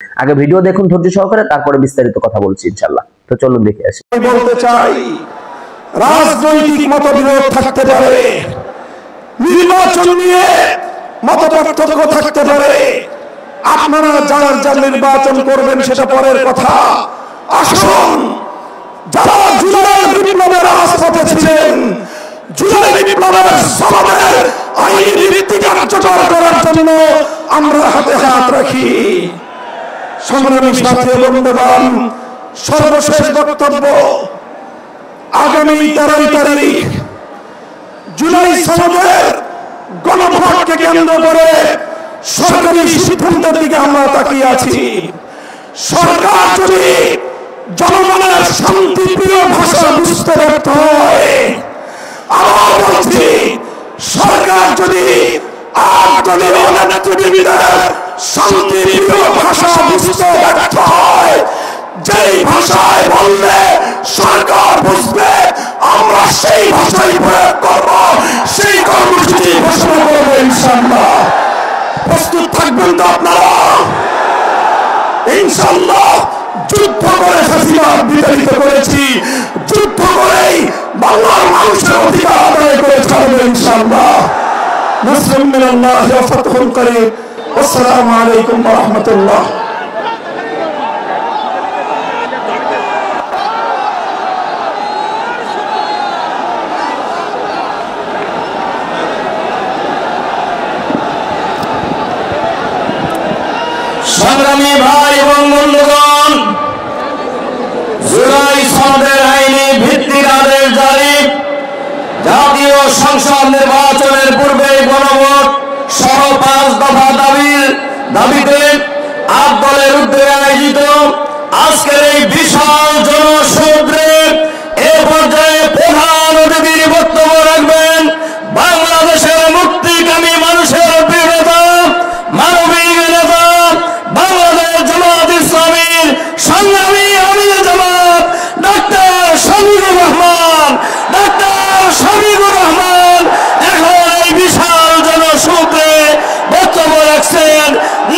আগে ভিডিও দেখুন ধৈর্য সহকারে, তারপরে বিস্তারিত কথা বলছি ইনশাআল্লাহ। তো চলুন দেখে আসি। বলতে চাই, রাজনৈতিক মতবিরোধ থাকতে পারে, নির্বাচন নিয়ে মতপার্থক্য থাকতে পারে, আপনারা যার যার নির্বাচন করবেন সেটা পরের কথা। আসুন, যারা জুলাই বিপ্লবের রাজপথে ছিলেন, জুলাই বিপ্লবের সমাবেশের আইনি ভিত্তি কার্যকর করার জন্য আমরা হাতে হাত রাখি। সংগ্রামী সাথী বন্ধুগণ, সর্বশেষ বক্তব্য, আগামী 13 তারিখ জুলাই সনদের গণভোটকে কেন্দ্র করে সরকারি সিদ্ধান্তের দিকে আমরা তাকিয়ে আছি। সরকার যদি জনগণের শান্তিপ্রিয় ভাষা বুঝতে ব্যর্থ হয়, আবার বলছি, সরকার যদি দলীয় নেতৃবৃন্দের শান্তিপ্রিয় ভাষা বুঝতে ব্যর্থ হয়, যেই ভাষায় বললে সরকার বুঝবে, আমরা সেই ভাষাই প্রয়োগ করব, সেই কর্মসূচি ঘোষণা করবো ইনশাআল্লাহ। প্রস্তুত থাকবেন তো আপনারা? ইনশাআল্লাহ যুদ্ধ করে ফাঁসিবাদ বিতাড়িত করেছি, যুদ্ধ করেই বাংলার মানুষের অধিকার আদায় করে ছাড়বো ইনশাআল্লাহ। নাসরুম মিনাল্লাহি ওয়া ফাতহুন করিম। আসসালামু আলাইকুম ওয়া রাহমাতুল্লাহ। সংগ্রামী ভাই এবং বন্ধুগণ, জুলাই সনদের আইনি ভিত্তিক আদেশ জারি, জাতীয় সংসদ নির্বাচনের পূর্বে গণভোট সহ 5 দফা দাবিতে 8 দলের উদ্যোগে আয়োজিত আজকের এই বিশাল জনসমুদ্রে এ পর্যায়ে প্রধান অতিথির বক্তব্য রাখবেন বাংলাদেশের মুক্তিকামী মানুষের প্রিয় নেতা, মানবিক নেতা, বাংলাদেশ জামাত ইসলামীর সংগ্রামী আমির জামাত ডাক্তার শফিকুর রহমান। ডাক্তার শফিকুর রহমান এখন এই বিশাল জনসমুদ্রে বক্তব্য রাখছেন।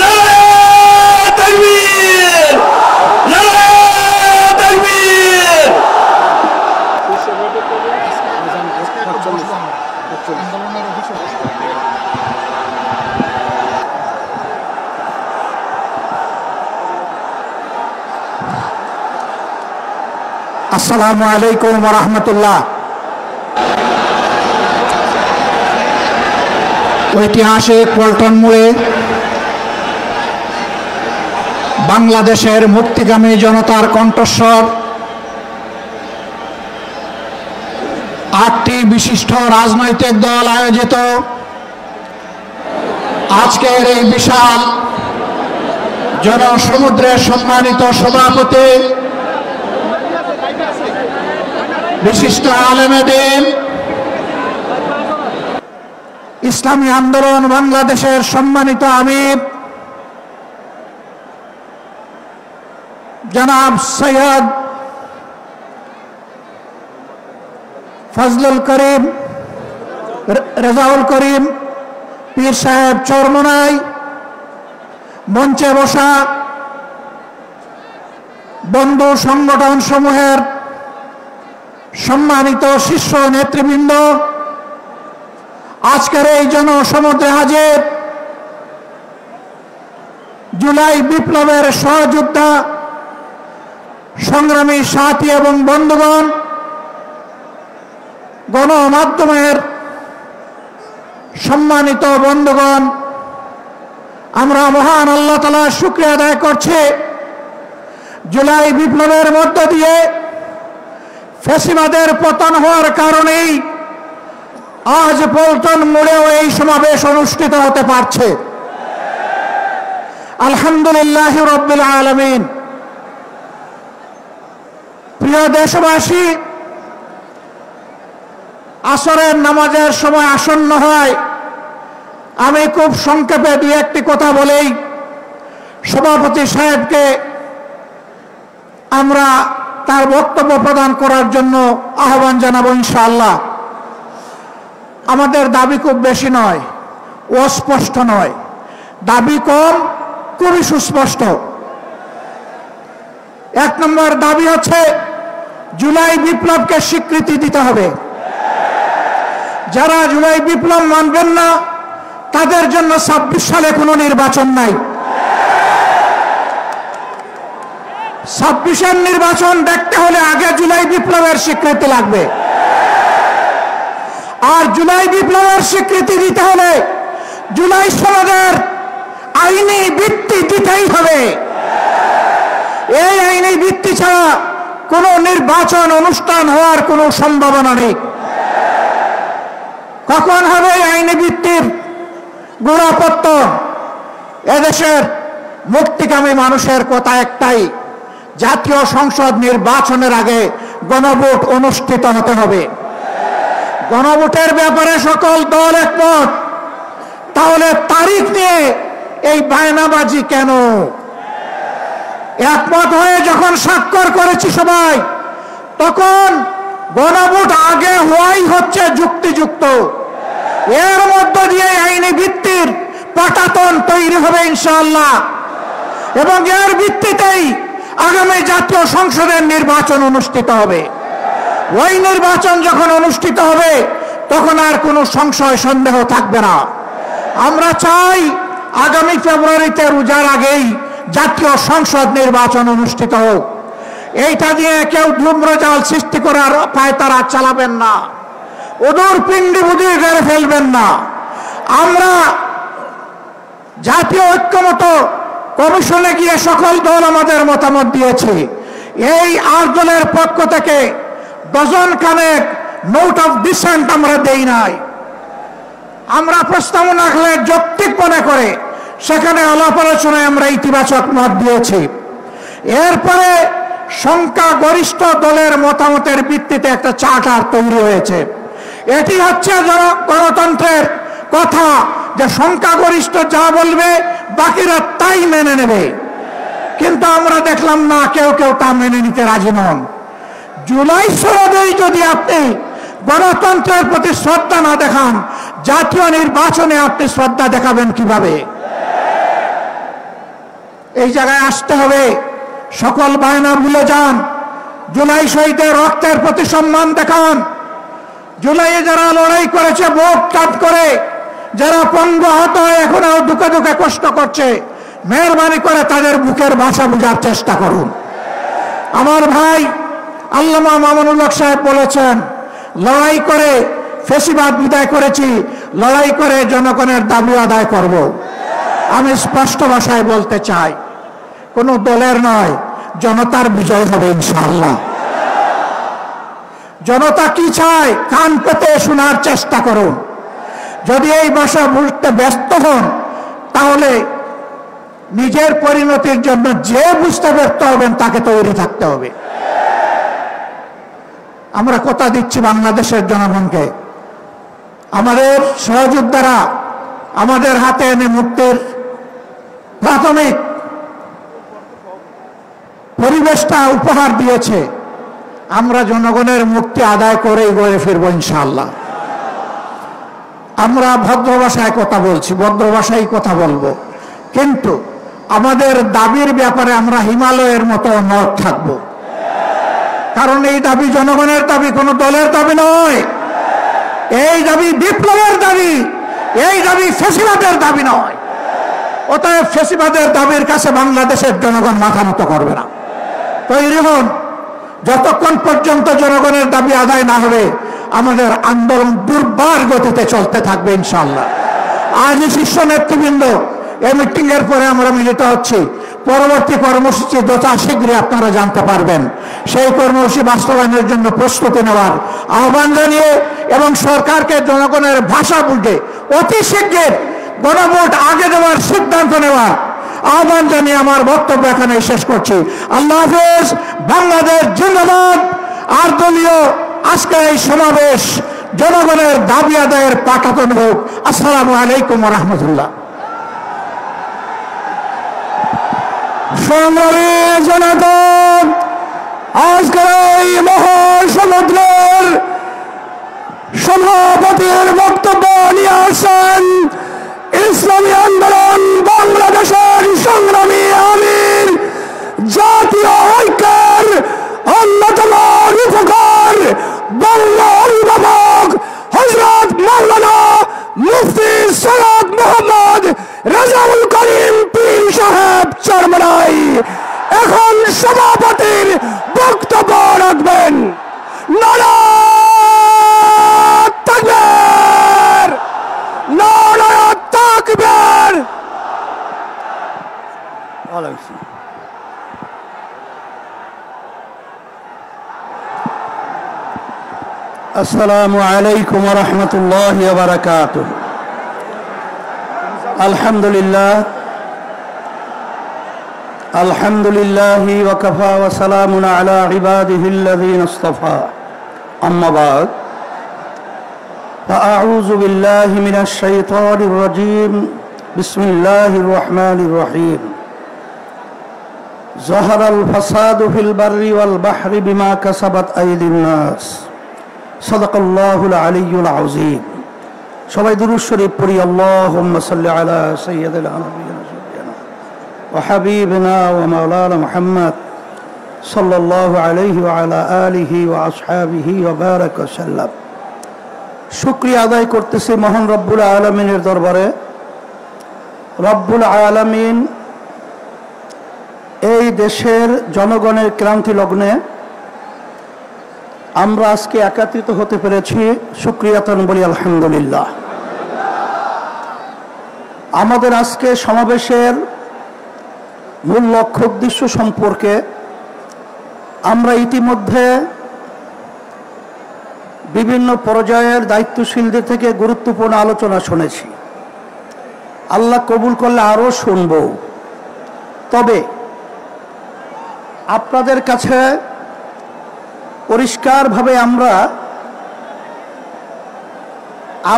নারায়ে তাকবীর, নারায়ে তাকবীর। আসসালামু আলাইকুম ওয়া রাহমাতুল্লাহ। ঐতিহাসিক পল্টন মোড়ে বাংলাদেশের মুক্তিকামী জনতার কণ্ঠস্বর 8টি বিশিষ্ট রাজনৈতিক দল আয়োজিত আজকের এই বিশাল জনসমুদ্রের সম্মানিত সভাপতি, বিশিষ্ট আলেমে দ্বীন, ইসলামী আন্দোলন বাংলাদেশের সম্মানিত আমির জনাব সৈয়দ ফজলুল করিম, রেজাউল করিম পীর সাহেব চরমোনাই, মঞ্চে বসা বন্ধু সংগঠন সমূহের সম্মানিত শীর্ষ নেতৃবৃন্দ, আজকের এই জনসমুদ্রে হাজির জুলাই বিপ্লবের সহযোদ্ধা সংগ্রামী সাথী এবং বন্ধুগণ, গণমাধ্যমের সম্মানিত বন্ধুগণ, আমরা মহান আল্লাহ তাআলার শুকরিয়া আদায় করছি, জুলাই বিপ্লবের মধ্য দিয়ে ফ্যাসিবাদের পতন হওয়ার কারণেই আজ পল্টন মোড়েও এই সমাবেশ অনুষ্ঠিত হতে পারছে। আলহামদুলিল্লাহ রাব্বিল আলামিন। প্রিয় দেশবাসী, আসরের নামাজের সময় আসন্ন হয়, আমি খুব সংক্ষেপে 2-1টি কথা বলেই সভাপতি সাহেবকে আমরা তার বক্তব্য প্রদান করার জন্য আহ্বান জানাবো ইনশাআল্লাহ। আমাদের দাবি খুব বেশি নয়, অস্পষ্ট নয়, দাবি কম, খুবই সুস্পষ্ট। এক নম্বর দাবি হচ্ছে জুলাই বিপ্লবকে স্বীকৃতি দিতে হবে। যারা জুলাই বিপ্লব মানবেন না তাদের জন্য 26 সালে কোনো নির্বাচন নাই। 26-এর নির্বাচন দেখতে হলে আগে জুলাই বিপ্লবের স্বীকৃতি লাগবে। আর জুলাই বিপ্লবের স্বীকৃতি দিতে হলে জুলাই সনদের আইনি ভিত্তি দিতেই হবে। এই আইনি ভিত্তি ছাড়া কোনো নির্বাচন অনুষ্ঠান হওয়ার কোনো সম্ভাবনা নেই। কখন হবে আইনি ভিত্তির গোড়াপত্তন? এদেশের মুক্তিকামী মানুষের কথা একটাই, জাতীয় সংসদ নির্বাচনের আগে গণভোট অনুষ্ঠিত হতে হবে। গণভোটের ব্যাপারে সকল দল একমত, তাহলে তারিখ নিয়ে এই বায়নাবাজি কেন? একমত হয়ে যখন স্বাক্ষর করেছি সবাই, তখন গণভোট আগে হওয়াই হচ্ছে যুক্তিযুক্ত। এর মধ্য দিয়ে আইনি ভিত্তির পাটাতন তৈরি হবে ইনশাআল্লাহ, এবং এর ভিত্তিতেই আগামী জাতীয় সংসদের নির্বাচন অনুষ্ঠিত হবে। ওই নির্বাচন যখন অনুষ্ঠিত হবে তখন আর কোনো সংশয় সন্দেহ থাকবে না। আমরা চাই আগামী ফেব্রুয়ারিতে রোজার আগেই জাতীয় সংসদ নির্বাচন অনুষ্ঠিত হোক। এইটা দিয়ে কেউ ধূম্রজাল সৃষ্টি করার পায়তারা চালাবেন না, ওদূর পিণ্ডি বুদ্ধি গড়ে ফেলবেন না। আমরা জাতীয় ঐক্যমত কমিশনে গিয়ে সকল দল আমাদের মতামত দিয়েছি। এই 8 দলের পক্ষ থেকে ডজন খানেক নোট অফ ডিসেন্ট আমরা দেই নাই। আমরা প্রস্তাবনা রাখলে যৌক্তিক মনে করে সেখানে আলাপ আলোচনায় আমরা ইতিবাচক মত দিয়েছি। এরপরে সংখ্যাগরিষ্ঠ দলের মতামতের ভিত্তিতে একটা চার্টার তৈরি হয়েছে। এটি হচ্ছে গণতন্ত্রের কথা, যে সংখ্যাগরিষ্ঠ যা বলবে বাকিরা তাই মেনে নেবে। কিন্তু আমরা দেখলাম না, কেউ কেউ তা মেনে নিতে রাজি নন। জুলাই সনদেই যদি আপনি গণতন্ত্রের প্রতি শ্রদ্ধা না দেখান, জাতীয় নির্বাচনে আপনি শ্রদ্ধা দেখাবেন কিভাবে? এই জায়গায় আসতে হবে। সকল বায়না ভুলে যান, জুলাই শহীদের রক্তের প্রতি সম্মান দেখান। জুলাইয়ে যারা লড়াই করেছে বুক কাঁপ করে, যারা পঙ্গু আহত হয়ে এখনো দুঃখে দুঃখে কষ্ট করছে, মেহরবানি করে তাদের বুকের ভাষা বোঝার চেষ্টা করুন। আমার ভাই আল্লামা মামুনুল হক সাহেব বলেছেন, লড়াই করে ফেসিবাদ বিদায় করেছি, লড়াই করে জনগণের দাবি আদায় করব। আমি স্পষ্ট ভাষায় বলতে চাই, কোনো দলের নয়, জনতার বিজয় হবে ইনশাআল্লাহ। জনতা কি চায় কান পেতে শোনার চেষ্টা করুন। যদি এই ভাষা বুঝতে ব্যস্ত হন, তাহলে নিজের পরিণতির জন্য যে বুঝতে ব্যর্থ হবেন তাকে তৈরি থাকতে হবে। আমরা কথা দিচ্ছি বাংলাদেশের জনগণকে, আমাদের সহযোদ্ধারা আমাদের হাতে এনে মুক্তির প্রাথমিক পরিবেশটা উপহার দিয়েছে। আমরা জনগণের মুক্তি আদায় করেই গড়ে ফিরবো ইনশাআল্লাহ। আমরা ভদ্র ভাষায় কথা বলছি, ভদ্র ভাষায় কথা বলবো, কিন্তু আমাদের দাবির ব্যাপারে আমরা হিমালয়ের মতো অনড় থাকবো। কারণ এই দাবি জনগণের দাবি, কোনো দলের দাবি নয়। এই দাবি বিপ্লবের দাবি, এই দাবি ফ্যাসিবাদের দাবি নয়। অতএব ফ্যাসিবাদের দাবির কাছে বাংলাদেশের জনগণ মাথা নত করবে না। তৈরি হন। যতক্ষণ পর্যন্ত জনগণের দাবি আদায় না হবে আমাদের আন্দোলন দুর্বার গতিতে চলতে থাকবে ইনশাআল্লাহ। আজ শীর্ষ নেতৃবৃন্দ এই মিটিং এর পরে আমরা মিলিত হচ্ছি। পরবর্তী কর্মসূচি যথা শীঘ্রই আপনারা জানতে পারবেন। সেই কর্মসূচি বাস্তবায়নের জন্য প্রস্তুতি নেওয়ার আহ্বান জানিয়ে এবং সরকারকে জনগণের ভাষা বুঝে অতি শীঘ্র গণভোট আগে দেওয়ার সিদ্ধান্ত নেওয়ার আহ্বান জানিয়ে আমার বক্তব্য এখানে শেষ করছি। আল্লাহ হাফেজ। বাংলাদেশ জিন্দাবাদ। আর দলীয় আজকে এই সমাবেশ জনগণের দাবি আদায়ের পাঠাতন হোক। আসসালামু আলাইকুম ওয়া রাহমাতুল্লাহ। সংগ্রামী জনতা, আজকের এই মহাসমুদ্রের সভাপতির বক্তব্য নিয়ে আসেন ইসলামী আন্দোলন বাংলাদেশের সংগ্রামী আমির, জাতীয় ঐক্য সভাপতির বক্তব্য রাখবেন। নারায়ে তাকবীর, নারায়ে তাকবীর। আসসালামু আলাইকুম ওয়া রাহমাতুল্লাহি ওয়া বারাকাতুহু। আলহামদুলিল্লাহ, আলহামদুলিল্লাহি ওয়া কাফা ওয়া সালামুন আলা ইবাদিহিল্লাযীনা ইসতাফা। আম্মা বা'দ, ফাআউযু বিল্লাহি মিনাশ শাইতানির রাজীম। বিসমিল্লাহির রহমানির রহিম। যাহারাল ফাসাদু ফিল বাররি ওয়াল বাহরি বিমা কাসাবাত আইদিন নাস। সাদাকাল্লাহুল আলিয়্যুল আযীম। সবাই দুরূদ শরীফ পড়ি। আল্লাহুম্মা সাল্লি আলা সাইয়্যিদিনা নাবিয়িনা ওয়া হাবিবিনা ওয়া মাওলানা মুহাম্মদ সাল্লাল্লাহু আলাইহি ওয়া আলা আলিহি ওয়া আসহাবিহি ওয়া বারাকা সাল্লাম। শুকরিয়া আদায় করতেছি মহান রব্বুল আলামিনের দরবারে। রব্বুল আলামিন এই দেশের জনগণের ক্লান্তি লগ্নে আমরা আজকে একত্রিত হতে পেরেছি, শুকরিয়াতন বলি আলহামদুলিল্লাহ। আমাদের আজকে সমাবেশের মূল লক্ষ্য উদ্দেশ্য সম্পর্কে আমরা ইতিমধ্যে বিভিন্ন পর্যায়ের দায়িত্বশীলদের থেকে গুরুত্বপূর্ণ আলোচনা শুনেছি। আল্লাহ কবুল করলে আরও শুনব। তবে আপনাদের কাছে পরিষ্কারভাবে আমরা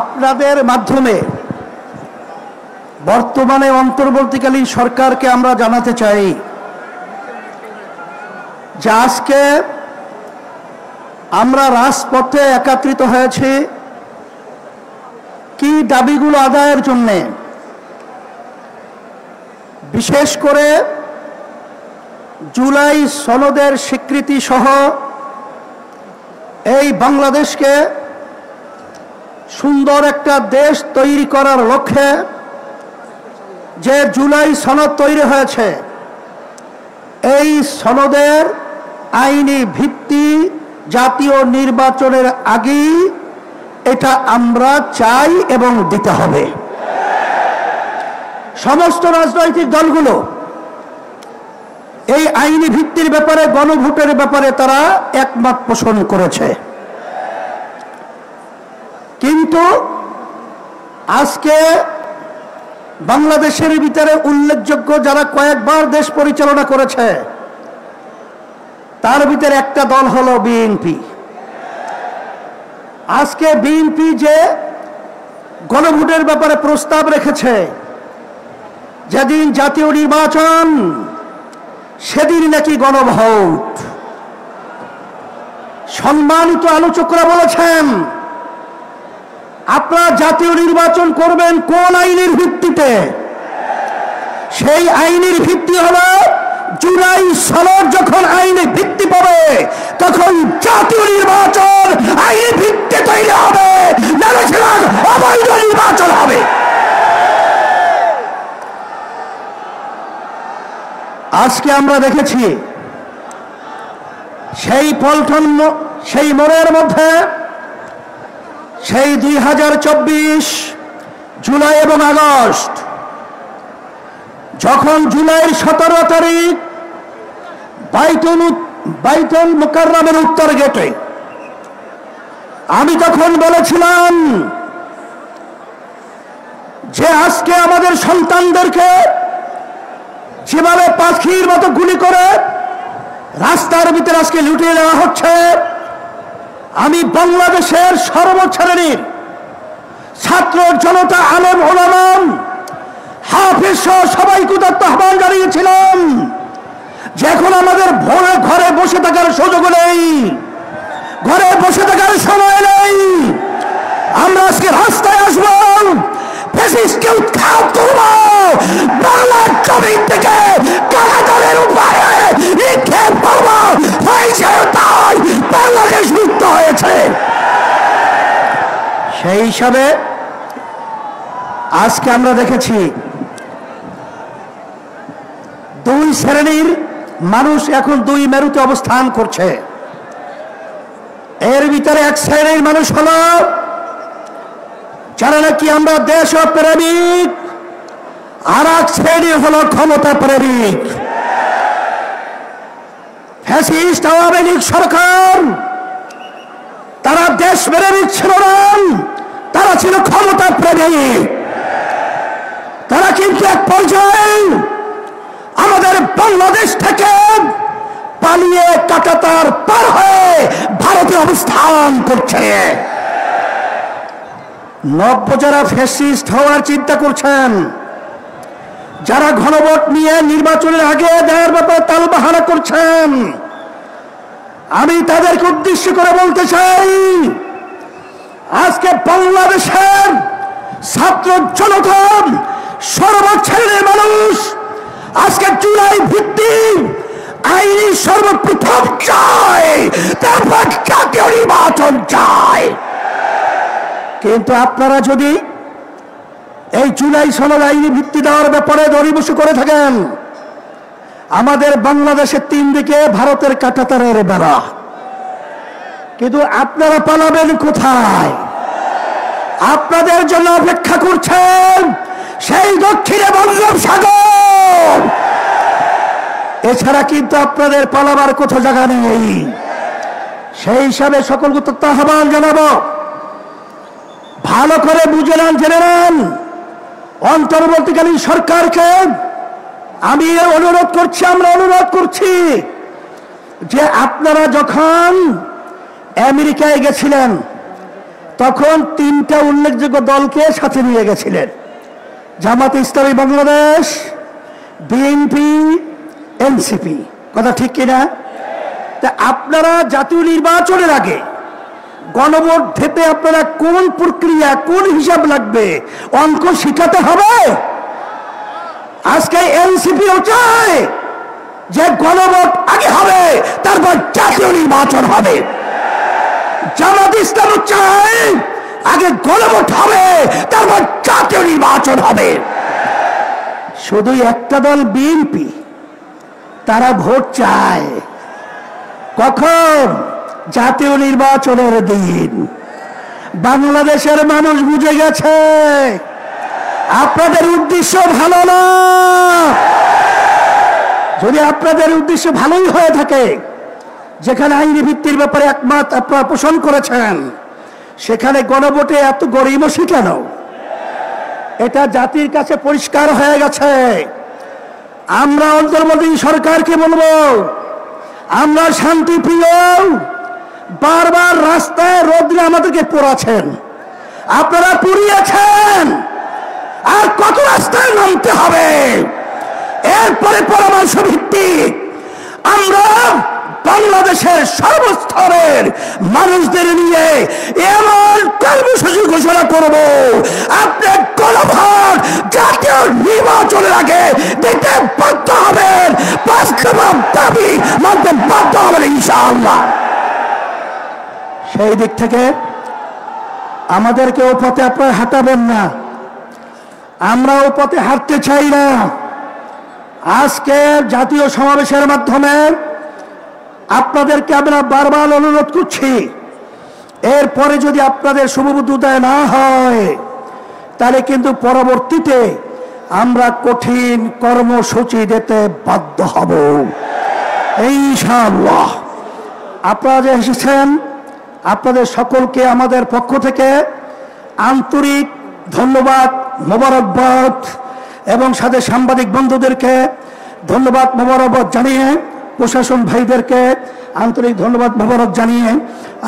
আপনাদের মাধ্যমে বর্তমানে অন্তর্বর্তীকালীন সরকারকে আমরা জানাতে চাই যে আজকে আমরা রাজপথে একত্রিত হয়েছি কি দাবিগুলো আদায়ের জন্যে। বিশেষ করে জুলাই সনদের স্বীকৃতি সহ এই বাংলাদেশকে সুন্দর একটা দেশ তৈরি করার লক্ষ্যে যে জুলাই সনদ তৈরি হয়েছে, এই সনদের আইনি ভিত্তি জাতীয় নির্বাচনের আগেই এটা আমরা চাই এবং দিতে হবে। সমস্ত রাজনৈতিক দলগুলো এই আইনি ভিত্তির ব্যাপারে, গণভোটের ব্যাপারে তারা একমত পোষণ করেছে। কিন্তু আজকে বাংলাদেশের ভিতরে উল্লেখযোগ্য যারা কয়েকবার দেশ পরিচালনা করেছে তার ভিতরে একটা দল হলো বিএনপি। আজকে বিএনপি যে গণভোটের ব্যাপারে প্রস্তাব রেখেছে, যেদিন জাতীয় নির্বাচন সেদিন নাকি গণভোট। সম্মানিত আলোচকরা বলেছেন আপনারা জাতীয় নির্বাচন করবেন কোন আইনের ভিত্তিতে? সেই আইনের ভিত্তি হলো জুলাই সনদ যখন আইনে ভিত্তি পাবে তখন জাতীয় নির্বাচন আইনি ভিত্তি তৈরি হবে, অবৈধ নির্বাচন হবে। আজকে আমরা দেখেছি সেই পল্টন, সেই মোড়ের মধ্যে সেই 2024 জুলাই এবং আগস্ট, যখন জুলাইয়ের 17 তারিখ বাইতুল মুকাররমের উত্তর গেটে আমি তখন বলেছিলাম যে আজকে আমাদের সন্তানদেরকে যেভাবে পাখির মতো গুলি করে রাস্তার ভিতরে আজকে লুটিয়ে দেওয়া হচ্ছে, আমি বাংলাদেশের সর্বশ্রেণীর ছাত্র জনতা, আলেম ওলামা, হাফেজ সহ সবাইকে আহ্বান জানিয়েছিলাম যে এখন আমাদের ঘরে বসে থাকার সুযোগ নেই, ঘরে বসে থাকার সময় নেই। আমরা আজকে রাস্তায় আসবো, ফ্যাসিস্টকে উৎখাত করব, বাংলার জমিন থেকে কারাগারের উপরে নিক্ষেপ করব। তাই বাংলাদেশ মুক্ত হয়েছে। সেই হিসাবে আজকে আমরা দেখেছি দুই শ্রেণীর মানুষ এখন দুই মেরুতে অবস্থান করছে। এর ভিতরে এক শ্রেণীর মানুষ হলো যারা নাকি আমরা দেশ প্রেমিক, আর এক শ্রেণী হলো ক্ষমতা প্রেমিক। ফ্যাসিস্ট আওয়ামী লীগ সরকার তারা দেশ প্রেমিক ছিল না, তারা ছিল ক্ষমতা প্রেমিক। তারা কিন্তু এক পর্যায়ে আমাদের বাংলাদেশ থেকে পালিয়ে কাঁটাতার পার হয়ে ভারতে অবস্থান করছে। নব্য যারা ফ্যাসিস্ট হওয়ার চিন্তা করছেন, যারা গণভোট নিয়ে নির্বাচনের আগে দেওয়ার ব্যাপারে তালবাহানা করছেন, আমি তাদেরকে উদ্দেশ্য করে বলতে চাই, আজকে বাংলাদেশের ছাত্র জনতা সর্বশ্রেণীর মানুষ আজকে জুলাই ভিত্তিক আইনি সর্বপ্রথম চায়, তারপর জাতীয় নির্বাচন চায়। কিন্তু আপনারা যদি এই জুলাই সনদ আইনি ভিত্তি দেওয়ার ব্যাপারে দরিবসু করে থাকেন, আমাদের বাংলাদেশের তিন দিকে ভারতের কাঁটাতারের বেড়া, কিন্তু আপনারা পালাবেন কোথায়? আপনাদের জন্য অপেক্ষা করছেন সেই দক্ষিণে বঙ্গোপসাগর। এছাড়া কিন্তু আপনাদের পালাবার কোথাও জায়গা নেই। সেই হিসাবে সকলকে তথ্য আহ্বান জানাবো, ভালো করে বুঝে নেন, জেনে নেন। অন্তর্বর্তীকালীন সরকারকে আমি অনুরোধ করছি, আমরা অনুরোধ করছি যে আপনারা যখন আমেরিকায় গেছিলেন তখন তিনটা উল্লেখযোগ্য দলকে সাথে নিয়ে গেছিলেন, জামাতে ইসলামী বাংলাদেশ, বিএনপি, এনসিপি। কথা ঠিক কিনা? তা আপনারা জাতীয় নির্বাচনের আগে গণভোট দিতে আপনারা কোন প্রক্রিয়া, কোন হিসাব লাগবে, অঙ্ক শিখাতে হবে। আজকে এনসিপিও চায় যে গণভোট আগে হবে, তারপর জাতীয় নির্বাচন হবে। জামাত ইসলামও চায় আগে গণভোট হবে, তারপর জাতীয় নির্বাচন হবে। শুধু একটা দল বিএনপি, তারা ভোট চায় কখন? জাতীয় নির্বাচনের দিন। বাংলাদেশের মানুষ বুঝে গেছে আপনাদের উদ্দেশ্য ভালো না। যদি আপনাদের উদ্দেশ্য ভালোই হয়ে থাকে, যেখানে আইনি ভিত্তির ব্যাপারে একমত আপনারা পোষণ করেছেন, সেখানে গণভোটে এত গড়িমসি কেন? এটা জাতির কাছে পরিষ্কার হয়ে গেছে। আমরা অন্তর্বর্তী সরকারকে বলবো, আমরা শান্তিপ্রিয়, বারবার রাস্তায় রোদ্রে আমাদেরকে পোড়াচ্ছেন, আপনারা পুড়িয়েছেন, আর কত রাস্তায় নামতে হবে? এরপরে পরামর্শ ভিত্তিক আমরা বাংলাদেশের সর্বস্তরের মানুষদের নিয়ে এমন কর্মসূচি ঘোষণা করব, আপনি গণভোট জাতীয় নির্বাচনের আগে দিতে বাধ্য হবেন, বাস্তব দাবি মানতে বাধ্য হবেন ইনশাআল্লাহ। সেই দিক থেকে আমাদেরকে ও পথে আপনারা হাঁটাবেন না, আমরা ও পথে হাঁটতে চাই না। আজকে জাতীয় সমাবেশের মাধ্যমে আপনাদেরকে আমরা বারবার অনুরোধ করছি, এরপরে যদি আপনাদের শুভবুদ্ধি না হয়, তাহলে কিন্তু পরবর্তীতে আমরা কঠিন কর্মসূচি দিতে বাধ্য হব ইনশাআল্লাহ। আপনারা যে এসেছেন, আপনাদের সকলকে আমাদের পক্ষ থেকে আন্তরিক ধন্যবাদ, মোবারকবাদ, এবং সাথে সাংবাদিক বন্ধুদেরকে ধন্যবাদ মোবারকবাদ জানিয়ে, প্রশাসন ভাইদেরকে আন্তরিক ধন্যবাদ মোবারক জানিয়ে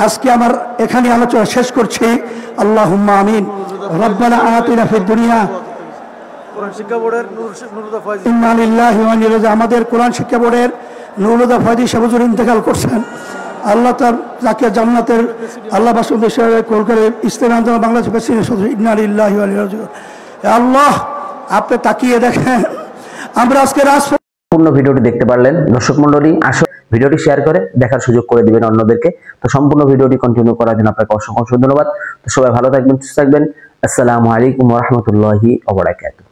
আজকে আমার এখানে আলোচনা শেষ করছি। আল্লাহুম্মা আমিন। রব্বানা আতিনা ফিদ দুনিয়া, ইন্না লিল্লাহি ওয়া ইন্না ইলাইহি রাজিউন। আমাদের কোরআন শিক্ষা বোর্ডের নুরুল ফয়জি সাহেব হুজুর ইন্তেকাল করছেন, আল্লাহ তাকে জান্নাতের আল্লাহ বাসুদেব কলকাতার ইসলামী আন্দোলন বাংলাদেশ প্রেসিডেন্ট সদস্য। ইন্না লিল্লাহি ওয়া ইন্না ইলাইহি রাজিউন। আল্লাহ আপনি তাকিয়ে দেখেন, আমরা আজকে সম্পূর্ণ ভিডিওটি দেখতে পারলেন। দর্শক মন্ডলী, আসলে ভিডিওটি শেয়ার করে দেখার সুযোগ করে দিবেন অন্যদেরকে। তো সম্পূর্ণ ভিডিওটি কন্টিনিউ করার জন্য আপনাকে অসংখ্য ধন্যবাদ। তো সবাই ভালো থাকবেন, সুস্থ থাকবেন। আসসালামু আলাইকুম ওয়া রাহমাতুল্লাহি ওয়া বারাকাতুহু।